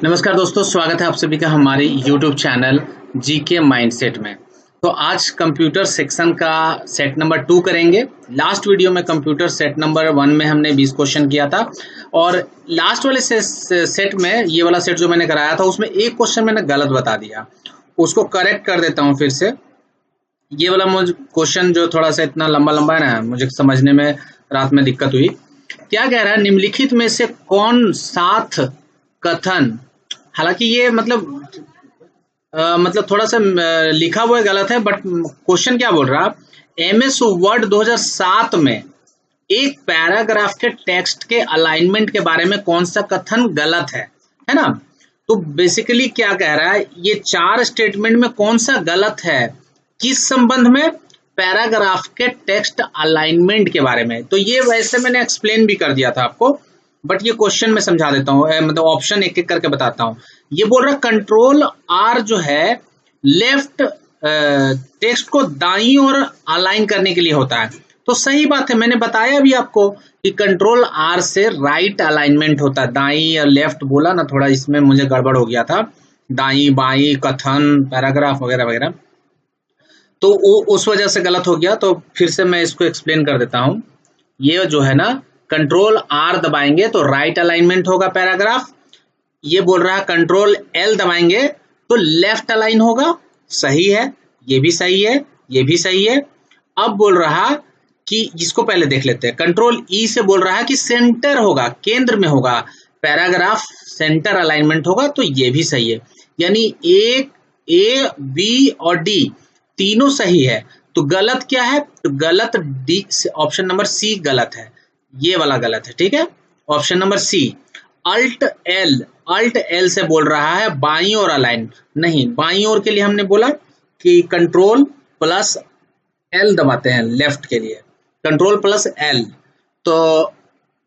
नमस्कार दोस्तों, स्वागत है आप सभी का हमारे YouTube चैनल जीके माइंडसेट में। तो आज कंप्यूटर सेक्शन का सेट नंबर 2 करेंगे। लास्ट वीडियो में कंप्यूटर सेट नंबर 1 में हमने 20 क्वेश्चन किया था और लास्ट वाले सेट में ये वाला सेट जो मैंने कराया था उसमें एक क्वेश्चन मैंने गलत बता दिया, उसको करेक्ट कर देता हूँ फिर से। ये वाला मुझे क्वेश्चन जो थोड़ा सा इतना लंबा लंबा है ना, मुझे समझने में रात में दिक्कत हुई। क्या कह रहा है, निम्नलिखित में से कौन सात कथन, हालांकि ये मतलब थोड़ा सा लिखा हुआ गलत है, बट क्वेश्चन क्या बोल रहा है, एमएस वर्ड 2007 में एक पैराग्राफ के टेक्स्ट के अलाइनमेंट के बारे में कौन सा कथन गलत है ना। तो बेसिकली क्या कह रहा है, ये 4 स्टेटमेंट में कौन सा गलत है, किस संबंध में, पैराग्राफ के टेक्स्ट अलाइनमेंट के बारे में। तो ये वैसे मैंने एक्सप्लेन भी कर दिया था आपको, बट ये क्वेश्चन में समझा देता हूँ, मतलब ऑप्शन एक एक करके बताता हूँ। ये बोल रहा कंट्रोल आर जो है लेफ्ट टेक्स्ट को दाईं ओर अलाइन करने के लिए होता है। तो सही बात है, मैंने बताया भी आपको कि कंट्रोल आर से राइट अलाइनमेंट होता है। दाईं और लेफ्ट बोला ना, थोड़ा इसमें मुझे गड़बड़ हो गया था, दाईं बाईं कथन पैराग्राफ वगैरह वगैरह, तो उस वजह से गलत हो गया। तो फिर से मैं इसको एक्सप्लेन कर देता हूँ। ये जो है ना, कंट्रोल आर दबाएंगे तो राइट अलाइनमेंट होगा पैराग्राफ। ये बोल रहा है कंट्रोल एल दबाएंगे तो लेफ्ट अलाइन होगा, सही है, ये भी सही है, ये भी सही है। अब बोल रहा कि इसको पहले देख लेते हैं, कंट्रोल ई से बोल रहा है कि सेंटर होगा, केंद्र में होगा पैराग्राफ, सेंटर अलाइनमेंट होगा, तो ये भी सही है। यानी ए बी और डी तीनों सही है। तो गलत क्या है, तो गलत डी, ऑप्शन नंबर सी गलत है, ये वाला गलत है, ठीक है। ऑप्शन नंबर सी अल्ट एल से बोल रहा है बाईं ओर अलाइन, नहीं, बाईं ओर के लिए हमने बोला कि कंट्रोल प्लस एल दबाते हैं लेफ्ट के लिए, कंट्रोल प्लस एल, तो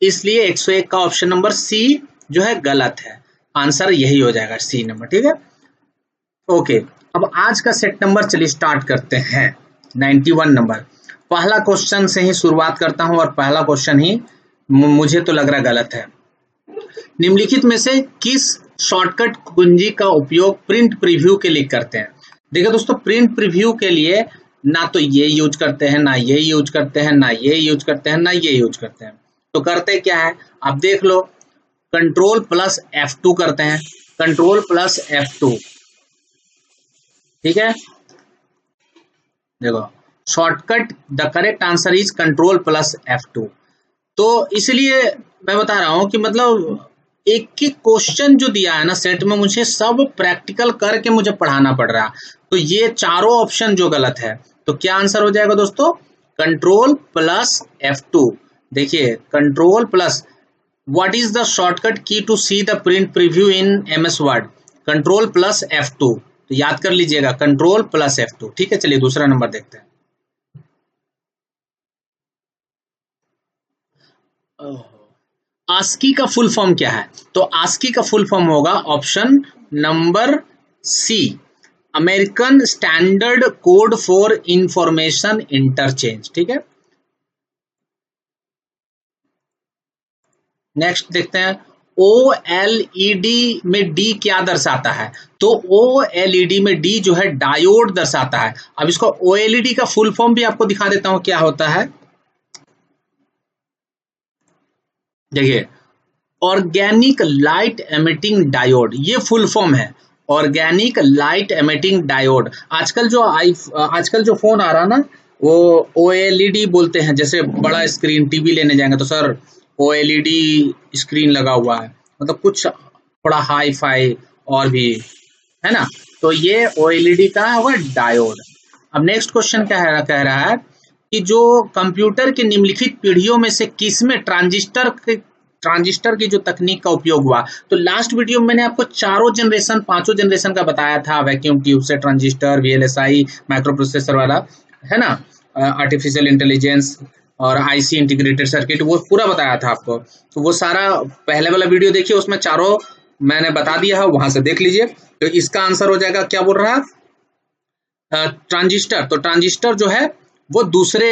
इसलिए 101 का ऑप्शन नंबर सी जो है गलत है। आंसर यही हो जाएगा, सी नंबर, ठीक है। ओके, अब आज का सेट नंबर चलिए स्टार्ट करते हैं। 91 नंबर, पहला क्वेश्चन से ही शुरुआत करता हूं और पहला क्वेश्चन ही मुझे तो लग रहा गलत है। निम्नलिखित में से किस शॉर्टकट कुंजी का उपयोग प्रिंट प्रीव्यू के लिए करते हैं। देखिए दोस्तों, प्रिंट प्रीव्यू के लिए ना तो ये यूज करते हैं, ना ये यूज करते हैं, ना ये यूज करते हैं, ना ये यूज करते हैं। तो करते क्या है, आप देख लो, कंट्रोल प्लस F2 करते हैं, कंट्रोल प्लस F2, ठीक है। देखो, shortcut the correct answer is control plus F2। तो इसलिए मैं बता रहा हूं कि मतलब एक एक क्वेश्चन जो दिया है ना सेट में, मुझे सब प्रैक्टिकल करके मुझे पढ़ाना पड़ रहा। तो ये चारों ऑप्शन जो गलत है, तो क्या आंसर हो जाएगा दोस्तों, कंट्रोल प्लस F2। देखिए, control plus, what is the shortcut key to see the print preview in MS Word, control plus F2। तो याद कर लीजिएगा, कंट्रोल प्लस F2, ठीक है। चलिए दूसरा नंबर देखते हैं। आस्की का फुल फॉर्म क्या है, तो आस्की का फुल फॉर्म होगा option number C, American Standard Code for Information Interchange, ठीक है। नेक्स्ट देखते हैं, OLED में डी क्या दर्शाता है, तो OLED में डी जो है डायोड दर्शाता है। अब इसको OLED का फुल फॉर्म भी आपको दिखा देता हूं क्या होता है। देखिए, ऑर्गेनिक लाइट एमिटिंग डायोड, ये फुल फॉर्म है, ऑर्गेनिक लाइट एमिटिंग डायोड। आजकल जो फोन आ रहा ना, वो OLED बोलते हैं। जैसे बड़ा स्क्रीन टीवी लेने जाएंगे तो सर OLED स्क्रीन लगा हुआ है, मतलब कुछ थोड़ा हाई फाई और भी है ना, तो ये OLED का होगा डायोड। अब नेक्स्ट क्वेश्चन क्या है, कह रहा है कि जो कंप्यूटर के निम्नलिखित पीढ़ियों में से किसमें ट्रांजिस्टर की जो तकनीक का उपयोग हुआ। तो लास्ट वीडियो में मैंने आपको पांचों जनरेशन का बताया था, वैक्यूम ट्यूब से ट्रांजिस्टर, VLSI, माइक्रो प्रोसेसर वाला, है ना, आर्टिफिशियल इंटेलिजेंस और IC इंटीग्रेटेड सर्किट, वो पूरा बताया था आपको। तो वो सारा पहले वाला वीडियो देखिए, उसमें चारों मैंने बता दिया है, वहां से देख लीजिए। तो इसका आंसर हो जाएगा, क्या बोल रहा है, ट्रांजिस्टर। तो ट्रांजिस्टर जो है वो दूसरे,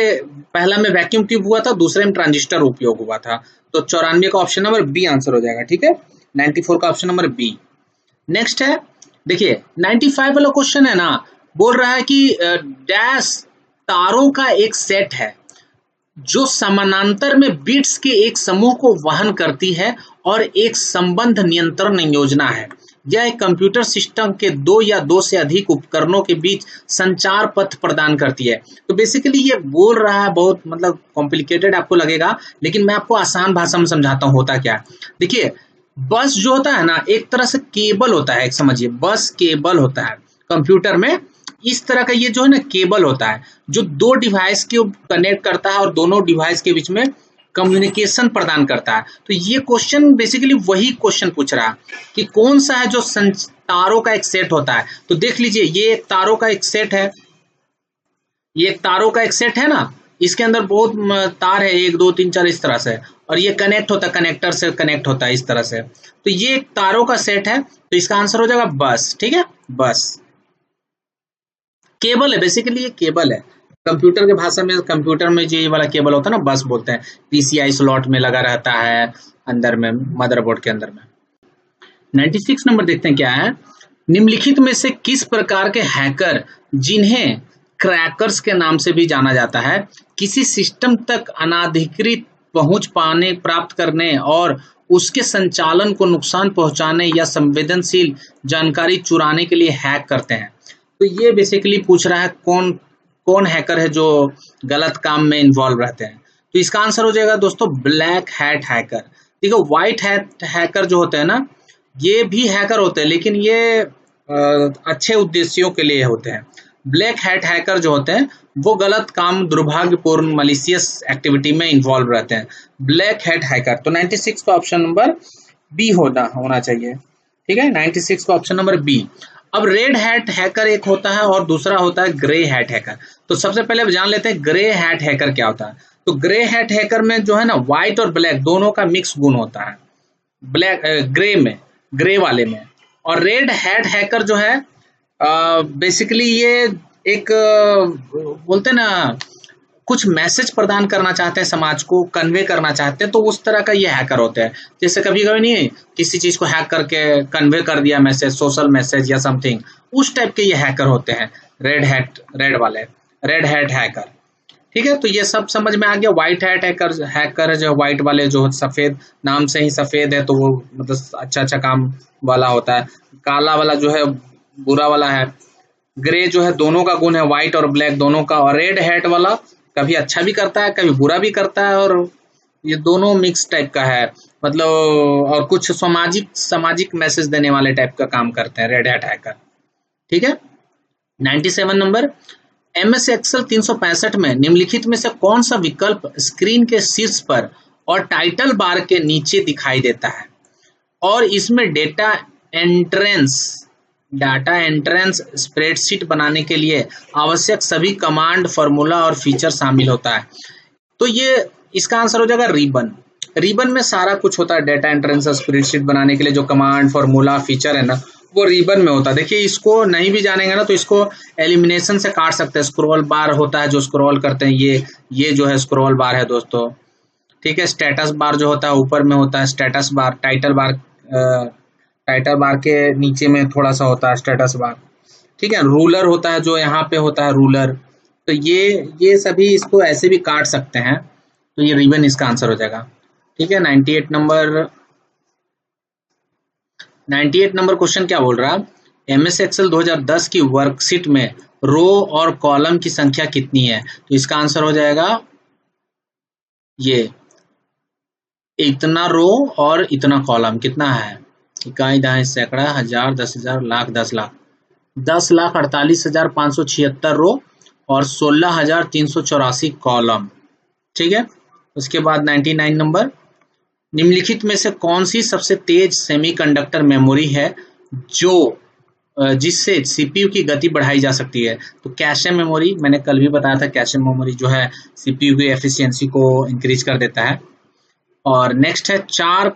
पहला में वैक्यूम ट्यूब हुआ था, दूसरे में ट्रांजिस्टर उपयोग हुआ था। तो 94 का ऑप्शन नंबर बी आंसर हो जाएगा, ठीक है। 94 का ऑप्शन नंबर बी। नेक्स्ट है, देखिए 95 वाला क्वेश्चन है ना, बोल रहा है कि डैश तारों का एक सेट है जो समानांतर में बिट्स के एक समूह को वहन करती है और एक संबंध नियंत्रण योजना है। यह एक कंप्यूटर सिस्टम के दो या दो से अधिक उपकरणों के बीच संचार पथ प्रदान करती है। तो बेसिकली ये बोल रहा है, बहुत मतलब कॉम्प्लिकेटेड आपको लगेगा, लेकिन मैं आपको आसान भाषा में समझाता हूँ होता क्या है। देखिए बस जो होता है ना, एक तरह से केबल होता है, एक समझिए बस केबल होता है कंप्यूटर में। इस तरह का ये जो है ना केबल होता है जो दो डिवाइस के कनेक्ट करता है और दोनों डिवाइस के बीच में कम्युनिकेशन प्रदान करता है। तो ये क्वेश्चन बेसिकली वही क्वेश्चन पूछ रहा है कि कौन सा है जो तारों का एक सेट होता है। तो देख लीजिए ये एक तारों का एक सेट है, ये एक तारों का एक सेट है ना, इसके अंदर बहुत तार है, 1 2 3 4 इस तरह से, और ये कनेक्ट होता है, कनेक्टर से कनेक्ट होता है इस तरह से। तो ये एक तारों का सेट है, तो इसका आंसर हो जाएगा बस। ठीक है, बस केबल है, बेसिकली ये केबल है। कंप्यूटर के भाषा में, कंप्यूटर में जो ये वाला केबल होता है ना, बस बोलते हैं। पीसीआई स्लॉट में लगा रहता है अंदर में, मदरबोर्ड के अंदर में। 96 नंबर देखते हैं क्या है। निम्नलिखित में से किस प्रकार के हैकर, जिन्हें क्रैकर्स के नाम से भी जाना जाता है, किसी सिस्टम तक अनाधिकृत पहुंच पाने, प्राप्त करने और उसके संचालन को नुकसान पहुंचाने या संवेदनशील जानकारी चुराने के लिए हैक करते हैं। तो ये बेसिकली पूछ रहा है कौन कौन हैकर है जो गलत काम में इन्वॉल्व रहते हैं। तो इसका आंसर हो जाएगा दोस्तों ब्लैक हैट हैकर। देखो व्हाइट हैट हैकर जो होते हैं ना, ये भी हैकर होते हैं, लेकिन ये अच्छे उद्देश्यों के लिए होते हैं। ब्लैक हैट हैकर जो होते हैं वो गलत काम, दुर्भाग्यपूर्ण मलिशियस एक्टिविटी में इन्वॉल्व रहते हैं, ब्लैक हैट हैकर। तो 96 का ऑप्शन नंबर बी होना चाहिए। ठीक है, 96 का ऑप्शन नंबर बी। अब रेड हैट हैकर एक होता है और दूसरा होता है ग्रे हैट हैकर। तो सबसे पहले जान लेते हैं ग्रे हैट हैकर क्या होता है। तो ग्रे हैट हैकर में जो है ना, व्हाइट और ब्लैक दोनों का मिक्स गुण होता है, ब्लैक ग्रे में, ग्रे वाले में। और रेड हैट हैकर जो है बेसिकली ये एक बोलते हैं ना, कुछ मैसेज प्रदान करना चाहते हैं, समाज को कन्वे करना चाहते हैं, तो उस तरह का ये हैकर होते हैं। जैसे कभी कभी नहीं किसी चीज को हैक करके कन्वे कर दिया मैसेज, सोशल मैसेज या समथिंग, उस टाइप के ये हैकर होते हैं रेड हैट हैकर। ठीक है, तो ये सब समझ में आ गया। व्हाइट हैट हैकर जो व्हाइट वाले, जो सफेद, नाम से ही सफेद है तो वो मतलब अच्छा काम वाला होता है। काला वाला जो है बुरा वाला है। ग्रे जो है दोनों का गुण है, व्हाइट और ब्लैक दोनों का। और रेड हैट वाला कभी अच्छा भी करता है, कभी बुरा भी करता है, और ये दोनों मिक्स टाइप का है, मतलब और कुछ सामाजिक मैसेज देने वाले टाइप का काम करते हैं रेड हैट हैकर। ठीक है, 97 नंबर। MS एक्सेल 365 में निम्नलिखित में से कौन सा विकल्प स्क्रीन के शीर्ष पर और टाइटल बार के नीचे दिखाई देता है और इसमें डेटा एंट्रेंस स्प्रेडशीट बनाने के लिए आवश्यक सभी कमांड, फॉर्मूला और फीचर शामिल होता है। तो ये इसका आंसर हो जाएगा रिबन में सारा कुछ होता है। डेटा एंट्रेंस स्प्रेडशीट बनाने के लिए जो कमांड, फॉर्मूला, फीचर है ना, वो रिबन में होता है। देखिए इसको नहीं भी जानेंगे ना तो इसको एलिमिनेशन से काट सकते हैं। स्क्रॉल बार होता है जो स्क्रॉल करते हैं, ये जो है स्क्रॉल बार है दोस्तों। ठीक है, स्टेटस बार जो होता है ऊपर में होता है स्टेटस बार। टाइटल बार के नीचे में थोड़ा सा होता है स्टेटस बार। ठीक है, रूलर होता है जो यहाँ पे होता है रूलर। तो ये सभी इसको ऐसे भी काट सकते हैं, तो ये रिबन इसका आंसर हो जाएगा। ठीक है, 98 नंबर क्वेश्चन क्या बोल रहा है। MS एक्सेल 2010 की वर्कशीट में रो और कॉलम की संख्या कितनी है। तो इसका आंसर हो जाएगा ये इतना रो और इतना कॉलम। कितना है, इकाई, दहाई, सैकड़ा, हजार, 10,000, लाख, 10 लाख। 10,48,576 रो और 16,384 कॉलम। ठीक है, उसके बाद 99 नंबर। निम्नलिखित में से कौन सी सबसे तेज सेमीकंडक्टर मेमोरी है जिससे सीपीयू की गति बढ़ाई जा सकती है। तो कैशे मेमोरी, मैंने कल भी बताया था, कैशे मेमोरी जो है सीपीयू की एफिशिएंसी को इंक्रीज कर देता है। और नेक्स्ट है चार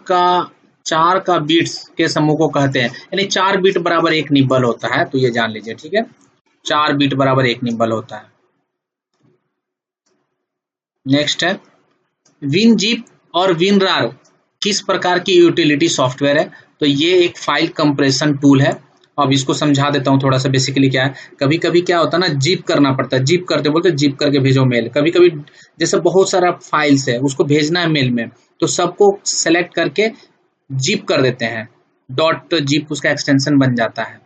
का बीट्स के समूह को कहते हैं, यानी 4 बीट बराबर 1 निब्बल होता है। तो ये जान लीजिए। ठीक है, 4 बीट बराबर 1 निब्बल होता है। नेक्स्ट है विनजीप और विनरार किस प्रकार की यूटिलिटी सॉफ्टवेयर है। तो ये एक फाइल कंप्रेशन टूल है। अब इसको समझा देता हूँ थोड़ा सा बेसिकली क्या है। कभी कभी क्या होता है ना, जिप करना पड़ता है, जिप करते बोलते जिप करके भेजो मेल। कभी कभी जैसे बहुत सारा फाइल्स है उसको भेजना है मेल में, तो सबको सेलेक्ट करके जिप कर देते हैं, डॉट जिप उसका एक्सटेंशन बन जाता है।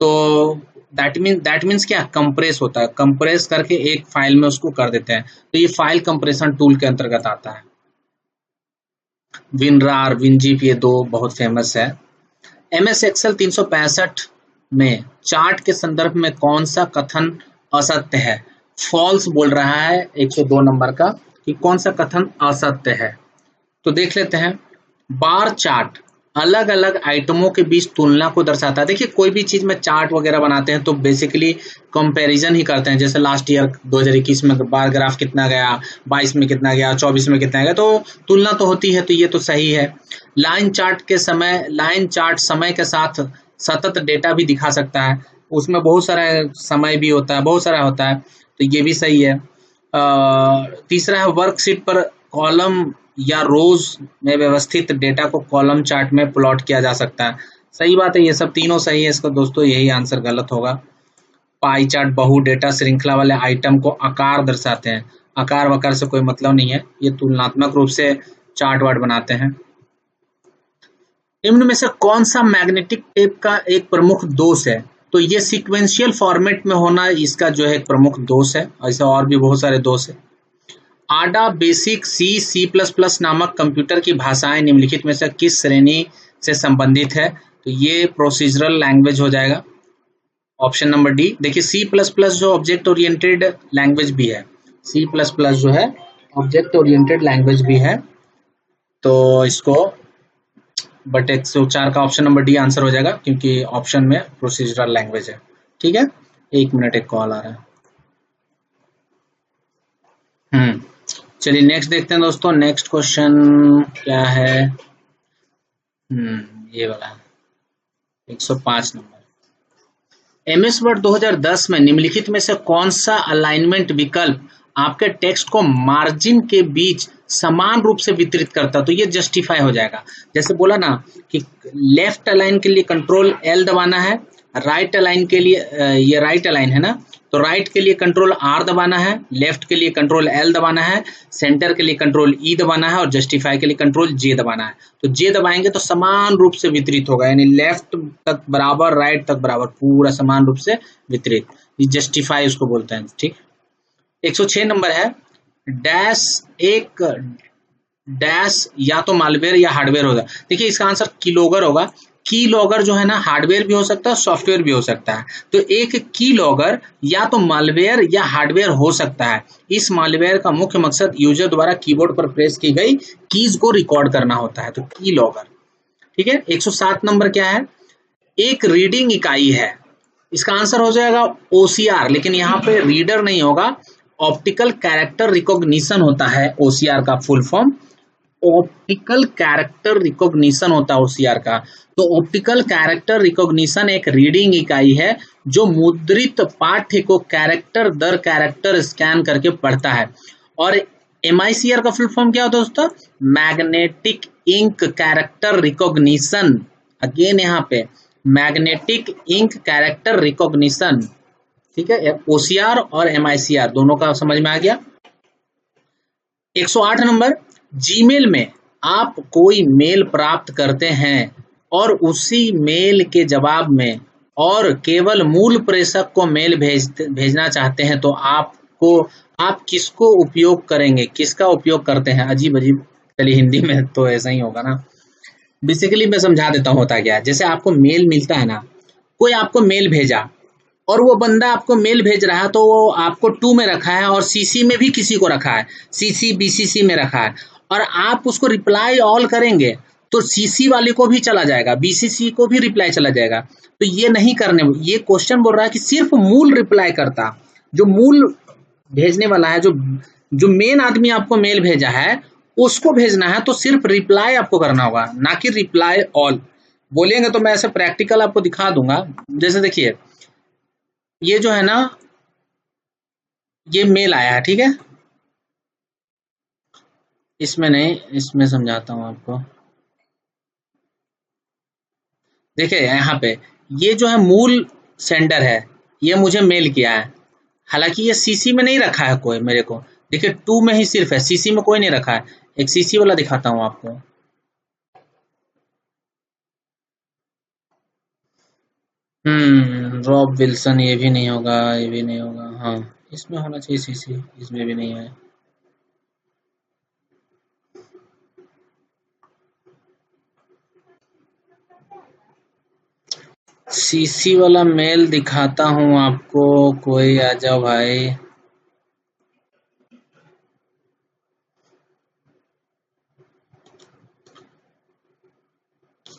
तो दैट मीन्स क्या, कंप्रेस होता है, कंप्रेस करके एक फाइल में उसको कर देते हैं। तो ये फाइल कंप्रेशन टूल के अंतर्गत आता है। विनरार, विनजिप, ये दो बहुत फेमस है। एमएस एक्सेल 365 में चार्ट के संदर्भ में कौन सा कथन असत्य है? फॉल्स बोल रहा है 102 नंबर का, कि कौन सा कथन असत्य है। तो देख लेते हैं। बार चार्ट अलग अलग आइटमों के बीच तुलना को दर्शाता है। देखिए कोई भी चीज में चार्ट वगैरह बनाते हैं तो बेसिकली कंपैरिजन ही करते हैं। जैसे लास्ट ईयर 2021 में बार ग्राफ कितना गया, 22 में कितना गया, 24 में कितना गया, तो तुलना तो होती है, तो ये तो सही है। लाइन चार्ट समय के साथ सतत डेटा भी दिखा सकता है, उसमें बहुत सारा समय भी होता है, बहुत सारा होता है, तो ये भी सही है। तीसरा है वर्कशीट पर कॉलम या रोज में व्यवस्थित डेटा को कॉलम चार्ट में प्लॉट किया जा सकता है। सही बात है, ये सब तीनों सही है इसका दोस्तों, यही आंसर गलत होगा। पाई चार्ट बहु डेटा श्रृंखला वाले आइटम को आकार दर्शाते हैं। आकार वकार से कोई मतलब नहीं है, ये तुलनात्मक रूप से चार्ट वार्ट बनाते हैं। निम्न में से कौन सा मैग्नेटिक टेप का एक प्रमुख दोष है? तो ये सीक्वेंशियल फॉर्मेट में होना इसका जो है एक प्रमुख दोष है, ऐसे और भी बहुत सारे दोष है। आडा, बेसिक, सी प्लस प्लस नामक कंप्यूटर की भाषाएं निम्नलिखित में से किस श्रेणी से संबंधित है? तो ये प्रोसीजरल लैंग्वेज हो जाएगा, ऑप्शन नंबर डी। देखिए सी प्लस प्लस जो ऑब्जेक्ट ओरिएंटेड लैंग्वेज भी है, सी प्लस प्लस जो है ऑब्जेक्ट ओरिएंटेड लैंग्वेज भी है, तो इसको बट 104 का ऑप्शन नंबर डी आंसर हो जाएगा, क्योंकि ऑप्शन में प्रोसीजरल लैंग्वेज है। ठीक है, एक मिनट, एक कॉल आ रहा है। चलिए नेक्स्ट देखते हैं दोस्तों। नेक्स्ट क्वेश्चन क्या है? ये वाला 105 नंबर। एमएस वर्ड 2010 में निम्नलिखित में से कौन सा अलाइनमेंट विकल्प आपके टेक्स्ट को मार्जिन के बीच समान रूप से वितरित करता? तो ये जस्टिफाई हो जाएगा। जैसे बोला ना कि लेफ्ट अलाइन के लिए कंट्रोल एल दबाना है, राइट अलाइन के लिए ये राइट अलाइन है ना, तो राइट के लिए कंट्रोल आर दबाना है, लेफ्ट के लिए कंट्रोल एल दबाना है, सेंटर के लिए कंट्रोल ई दबाना है, और जस्टिफाई के लिए कंट्रोल जे दबाना है। तो जे दबाएंगे तो समान रूप से वितरित होगा, यानी लेफ्ट तक बराबर, राइट तक बराबर, पूरा समान रूप से वितरित, ये जस्टिफाई उसको बोलते हैं। ठीक, 106 नंबर है। एक डैश या तो मालवेयर या हार्डवेयर होगा। देखिए इसका आंसर कीलॉगर होगा। कीलॉगर जो है ना, हार्डवेयर भी हो सकता है, सॉफ्टवेयर भी हो सकता है। तो एक कीलॉगर या तो मालवेयर या हार्डवेयर हो सकता है। इस मालवेयर का मुख्य मकसद यूजर द्वारा कीबोर्ड पर प्रेस की गई कीज को रिकॉर्ड करना होता है, तो कीलॉगर। ठीक है, 107 नंबर क्या है? एक रीडिंग इकाई है। इसका आंसर हो जाएगा ओसीआर, लेकिन यहाँ पे रीडर नहीं होगा, ऑप्टिकल कैरेक्टर रिकॉग्निशन होता है ओसीआर का full form. Optical character recognition होता है ओसीआर का। तो ऑप्टिकल कैरेक्टर रिकॉग्निशन एक रीडिंग इकाई है जो मुद्रित पाठ्य को कैरेक्टर दर कैरेक्टर स्कैन करके पढ़ता है। और एमआईसीआर का फुल फॉर्म क्या होता है दोस्तों? Magnetic ink character recognition. Again यहाँ पे मैग्नेटिक इंक कैरेक्टर रिकॉग्निशन। ठीक है, ओसीआर और एमआईसीआर दोनों का समझ में आ गया। 108 नंबर, जीमेल में आप कोई मेल प्राप्त करते हैं और उसी मेल के जवाब में और केवल मूल प्रेषक को मेल भेजना चाहते हैं, तो आप किसको उपयोग करेंगे, किसका उपयोग करते हैं? अजीब अजीब, चलिए हिंदी में तो ऐसा ही होगा ना। बेसिकली मैं समझा देता हूँ होता क्या है। जैसे आपको मेल मिलता है ना, कोई आपको मेल भेजा और वो बंदा आपको मेल भेज रहा है, तो वो आपको टू में रखा है और सीसी में भी किसी को रखा है, सीसी बीसीसी में रखा है, और आप उसको रिप्लाई ऑल करेंगे तो सीसी वाले को भी चला जाएगा, बीसीसी को भी रिप्लाई चला जाएगा। तो ये नहीं करने, ये क्वेश्चन बोल रहा है कि सिर्फ मूल रिप्लाई करता, जो मूल भेजने वाला है, जो मेन आदमी आपको मेल भेजा है उसको भेजना है, तो सिर्फ रिप्लाई आपको करना होगा, ना कि रिप्लाई ऑल। बोलेंगे तो मैं ऐसे प्रैक्टिकल आपको दिखा दूंगा। जैसे देखिए ये जो है ना, ये मेल आया है, ठीक है, इसमें नहीं, इसमें समझाता हूं आपको। देखिए यहाँ पे ये जो है मूल सेंडर है, ये मुझे मेल किया है, हालांकि ये सीसी में नहीं रखा है कोई मेरे को। देखिए टू में ही सिर्फ है, सीसी में कोई नहीं रखा है। एक सीसी वाला दिखाता हूँ आपको। रॉब विल्सन, ये भी नहीं होगा, ये भी नहीं होगा। हाँ, इसमें होना चाहिए सीसी, इसमें भी नहीं है। सीसी वाला मेल दिखाता हूँ आपको, कोई आ जाओ भाई।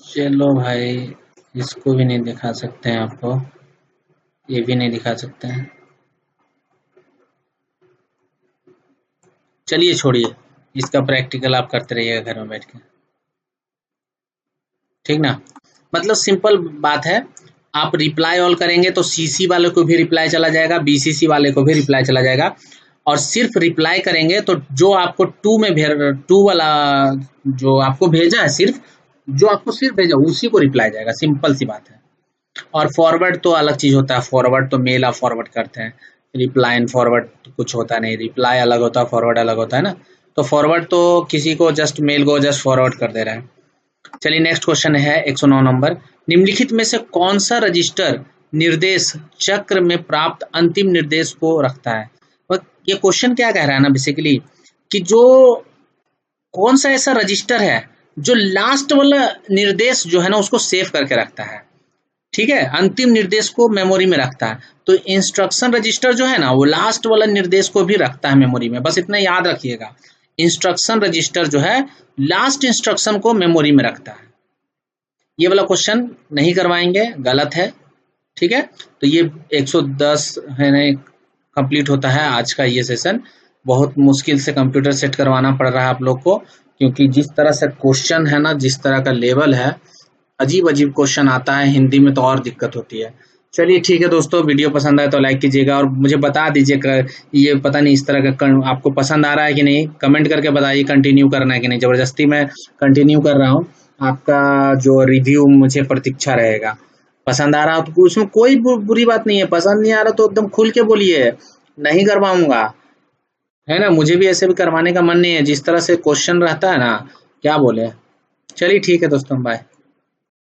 चलो भाई, इसको भी नहीं दिखा सकते हैं आपको, ये भी नहीं दिखा सकते हैं। चलिए छोड़िए, इसका प्रैक्टिकल आप करते रहिएगा घर में बैठ के, ठीक ना। मतलब सिंपल बात है, आप रिप्लाई ऑल करेंगे तो सीसी वाले को भी रिप्लाई चला जाएगा, बीसीसी वाले को भी रिप्लाई चला जाएगा। और सिर्फ रिप्लाई करेंगे तो जो आपको टू वाला जो आपको भेजा है, सिर्फ जो आपको सिर्फ भेजा उसी को रिप्लाई जाएगा, सिंपल सी बात है। और फॉरवर्ड तो अलग चीज होता है, फॉरवर्ड तो मेल आप फॉरवर्ड करते हैं, रिप्लाई एंड फॉरवर्ड तो कुछ होता नहीं, रिप्लाई अलग होता है, फॉरवर्ड अलग होता है ना। तो फॉरवर्ड तो किसी को जस्ट मेल को जस्ट फॉरवर्ड कर दे रहा है। चलिए नेक्स्ट क्वेश्चन है 109 नंबर। निम्नलिखित में से कौन सा रजिस्टर निर्देश चक्र में प्राप्त अंतिम निर्देश को रखता है। और ये क्वेश्चन क्या कह रहा है ना बेसिकली, कि जो कौन सा ऐसा रजिस्टर है जो लास्ट वाला निर्देश जो है ना उसको सेव करके रखता है, ठीक है, अंतिम निर्देश को मेमोरी में रखता है। तो इंस्ट्रक्शन रजिस्टर जो है ना वो लास्ट वाला निर्देश को भी रखता है मेमोरी में, बस इतना याद रखिएगा। इंस्ट्रक्शन रजिस्टर जो है लास्ट इंस्ट्रक्शन को मेमोरी में रखता है। ये वाला क्वेश्चन नहीं करवाएंगे, गलत है, ठीक है। तो ये 110 है ना कंप्लीट होता है आज का ये सेशन। बहुत मुश्किल से कंप्यूटर सेट करवाना पड़ रहा है आप लोग को, क्योंकि जिस तरह से क्वेश्चन है ना, जिस तरह का लेवल है, अजीब अजीब क्वेश्चन आता है, हिंदी में तो और दिक्कत होती है। चलिए ठीक है दोस्तों, वीडियो पसंद आए तो लाइक कीजिएगा और मुझे बता दीजिएगा, ये पता नहीं इस तरह का आपको पसंद आ रहा है कि नहीं, कमेंट करके बताइए कंटिन्यू करना है कि नहीं। जबरदस्ती मैं कंटिन्यू कर रहा हूँ, आपका जो रिव्यू मुझे प्रतीक्षा रहेगा। पसंद आ रहा हो तो उसमें कोई बुरी बात नहीं है, पसंद नहीं आ रहा तो एकदम खुल के बोलिए, नहीं करवाऊंगा, है ना। मुझे भी ऐसे भी करवाने का मन नहीं है, जिस तरह से क्वेश्चन रहता है ना, क्या बोले। चलिए ठीक है दोस्तों, बाय।